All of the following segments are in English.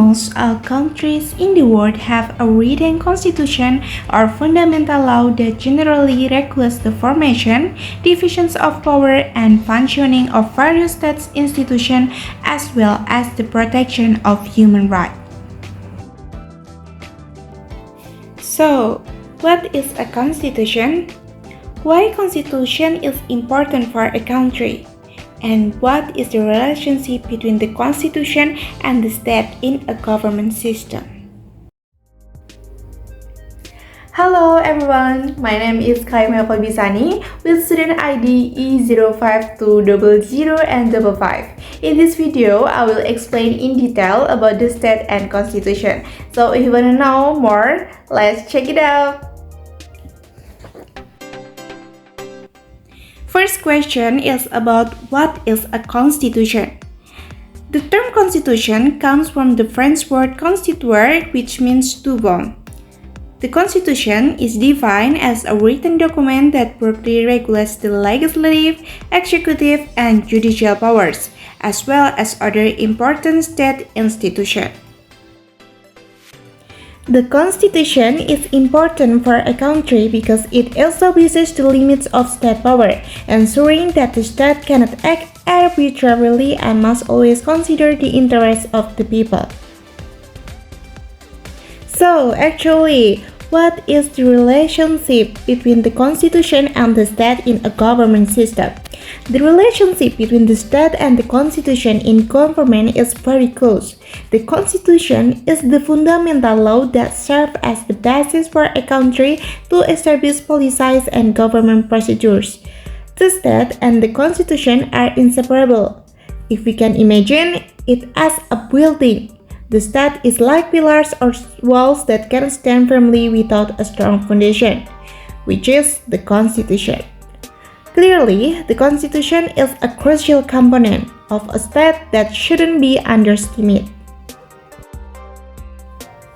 Most countries in the world have a written constitution or fundamental law that generally regulates the formation, divisions of power, and functioning of various state institutions as well as the protection of human rights. So, what is a constitution? Why constitution is important for a country? And what is the relationship between the constitution and the state in a government system? Hello everyone, my name is Kalimaya Qolbi Sani with student ID E05200 and 55. In this video, I will explain in detail about the state and constitution. So if you want to know more, let's check it out. First question is about what is a constitution. The term constitution comes from the French word constituer, which means to bond. The constitution is defined as a written document that broadly regulates the legislative, executive, and judicial powers, as well as other important state institutions. The constitution is important for a country because it establishes the limits of state power, ensuring that the state cannot act arbitrarily and must always consider the interests of the people. So, actually, what is the relationship between the constitution and the state in a government system? The relationship between the state and the constitution in government is very close. The constitution is the fundamental law that serves as the basis for a country to establish policies and government procedures. The state and the constitution are inseparable. If we can imagine it as a building, the state is like pillars or walls that can stand firmly without a strong foundation, which is the constitution. Clearly, the constitution is a crucial component of a state that shouldn't be underestimated.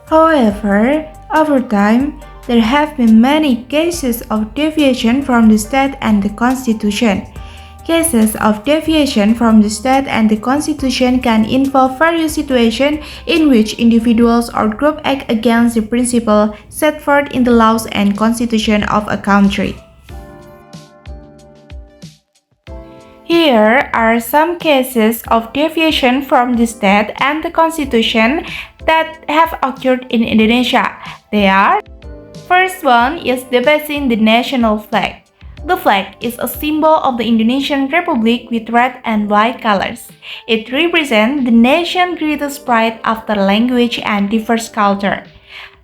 However, over time, there have been many cases of deviation from the state and the constitution. Cases of deviation from the state and the constitution can involve various situations in which individuals or groups act against the principle set forth in the laws and constitution of a country. Here are some cases of deviation from the state and the constitution that have occurred in Indonesia. They are: first one is debasing the national flag. The flag is a symbol of the Indonesian Republic with red and white colors. It represents the nation's greatest pride after language and diverse culture.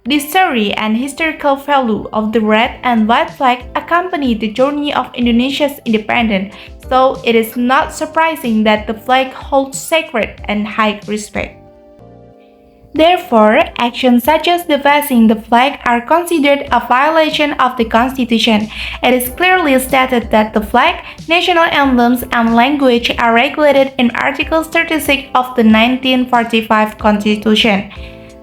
The story and historical value of the red and white flag accompany the journey of Indonesia's independence, so it is not surprising that the flag holds sacred and high respect. Therefore, actions such as debasing the flag are considered a violation of the Constitution. It is clearly stated that the flag, national emblems, and language are regulated in Article 36 of the 1945 Constitution.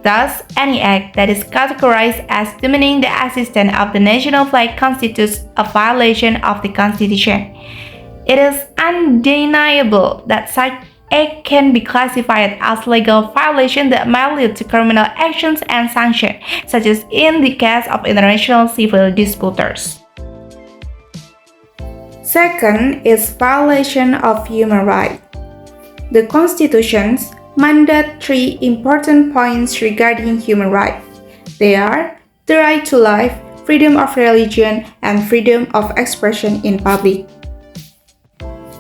Thus, any act that is categorized as demeaning the existence of the national flag constitutes a violation of the Constitution. It is undeniable that such act can be classified as legal violation that might lead to criminal actions and sanctions, such as in the case of international civil disputers. Second is violation of human rights. The Constitution's mandate three important points regarding human rights. They are the right to life, freedom of religion, and freedom of expression in public.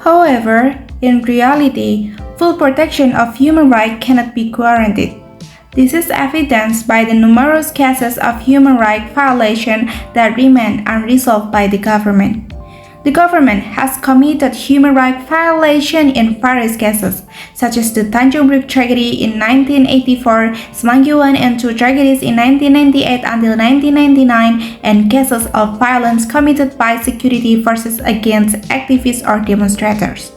However, in reality, full protection of human rights cannot be guaranteed. This is evidenced by the numerous cases of human rights violation that remain unresolved by the government. The government has committed human rights violation in various cases, such as the Tanjung Priok tragedy in 1984, Semanggi I and II tragedies in 1998 until 1999, and cases of violence committed by security forces against activists or demonstrators.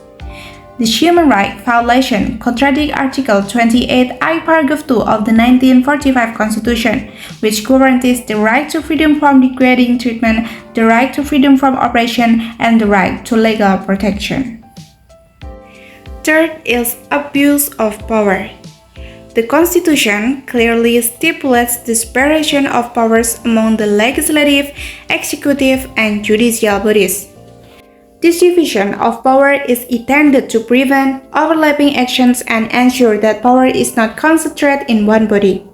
This human rights violation contradicts Article 28I Paragraph 2 of the 1945 Constitution, which guarantees the right to freedom from degrading treatment, the right to freedom from oppression, and the right to legal protection. Third is abuse of power. The Constitution clearly stipulates the separation of powers among the legislative, executive, and judicial bodies. This division of power is intended to prevent overlapping actions and ensure that power is not concentrated in one body.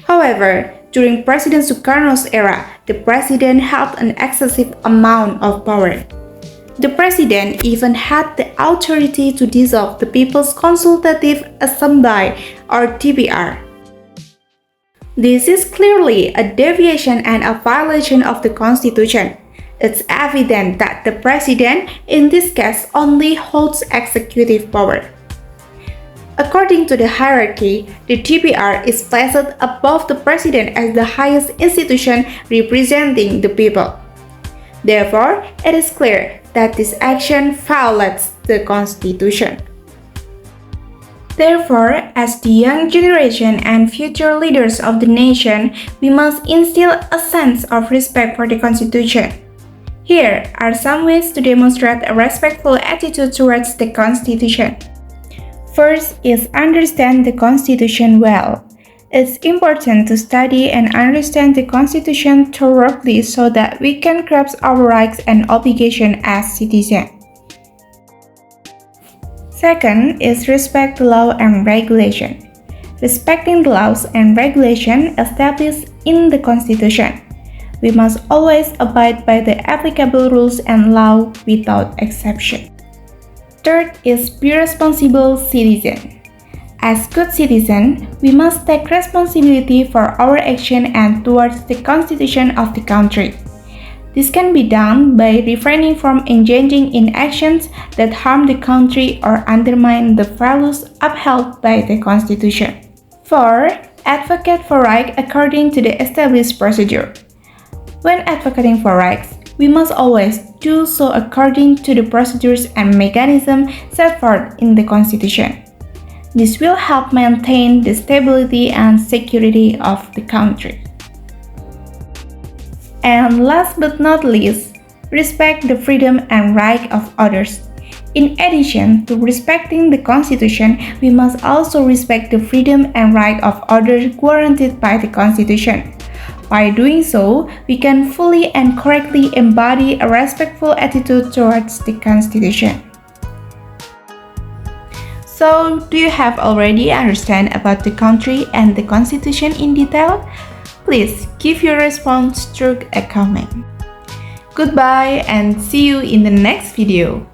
However, during President Sukarno's era, the president held an excessive amount of power. The president even had the authority to dissolve the People's Consultative Assembly or TPR. This is clearly a deviation and a violation of the Constitution. It's evident that the president, in this case, only holds executive power. According to the hierarchy, the TPR is placed above the president as the highest institution representing the people. Therefore, it is clear that this action violates the Constitution. Therefore, as the young generation and future leaders of the nation, we must instill a sense of respect for the Constitution. Here are some ways to demonstrate a respectful attitude towards the Constitution. First is understand the Constitution well. It's important to study and understand the Constitution thoroughly so that we can grasp our rights and obligations as citizens. Second is respect the law and regulation. Respecting the laws and regulations established in the Constitution. We must always abide by the applicable rules and law without exception. Third is be responsible citizen. As good citizens, we must take responsibility for our action and towards the Constitution of the country. This can be done by refraining from engaging in actions that harm the country or undermine the values upheld by the Constitution. 4. Advocate for rights according to the established procedure. When advocating for rights, we must always do so according to the procedures and mechanisms set forth in the Constitution. This will help maintain the stability and security of the country. And last but not least, respect the freedom and right of others. In addition to respecting the Constitution, we must also respect the freedom and right of others guaranteed by the Constitution. By doing so, we can fully and correctly embody a respectful attitude towards the Constitution. So, do you have already understand about the country and the Constitution in detail? Please give your response through a comment. Goodbye and see you in the next video.